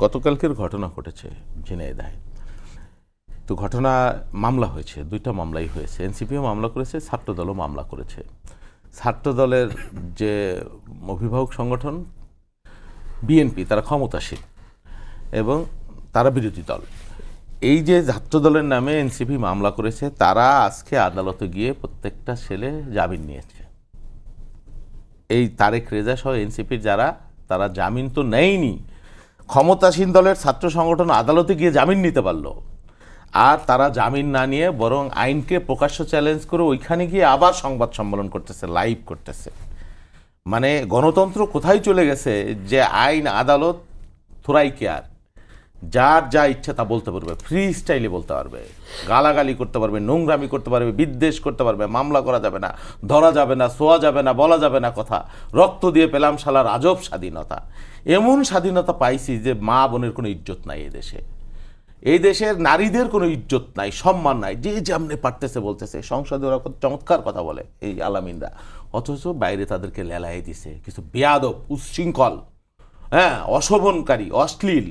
গতকালকের ঘটনা ঘটেছে ঝিনাইদহে। তো ঘটনা মামলা হয়েছে, দুইটা মামলাই হয়েছে। এনসিপিও মামলা করেছে, ছাত্রদলও মামলা করেছে। ছাত্রদলের যে অভিভাবক সংগঠন বিএনপি তারা ক্ষমতাসীন এবং তারা বিরোধী দল। এই যে ছাত্রদলের নামে এনসিপি মামলা করেছে, তারা আজকে আদালতে গিয়ে প্রত্যেকটা ছেলে জামিন নিয়েছে। এই তারেক রেজা সহ এনসিপির যারা, তারা জামিন তো নেয়নি, ক্ষমতাসীন দলের ছাত্র সংগঠন আদালতে গিয়ে জামিন নিতে পারলো, আর তারা জামিন না নিয়ে বরং আইনকে প্রকাশ্য চ্যালেঞ্জ করে ওইখানে গিয়ে আবার সংবাদ সম্মেলন করতেছে, লাইভ করতেছে। মানে গণতন্ত্র কোথায় চলে গেছে যে আইন আদালত থোড়াই কেয়ার, যার যা ইচ্ছা তা বলতে পারবে, ফ্রি স্টাইলে বলতে পারবে, গালাগালি করতে পারবে, নোংরামি করতে পারবে, বিদ্বেষ করতে পারবে, মামলা করা যাবে না, ধরা যাবে না, ছোঁয়া যাবে না, বলা যাবে না কথা। রক্ত দিয়ে পেলাম শালার আজব স্বাধীনতা। এমন স্বাধীনতা পাইছি যে মা বোনের কোনো ইজ্জত নাই এই দেশে। এই দেশের নারীদের কোনো ইজ্জত নাই, সম্মান নাই, যে যেমনি পারতেছে বলতেছে। সংসদে ওরা কত চমৎকার কথা বলে এই আলামিনরা, অথচ বাইরে তাদেরকে লেলাই দিছে কিছু বেয়াদব, উচ্ছৃঙ্খল, হ্যাঁ, অশোভনকারী, অশ্লীল।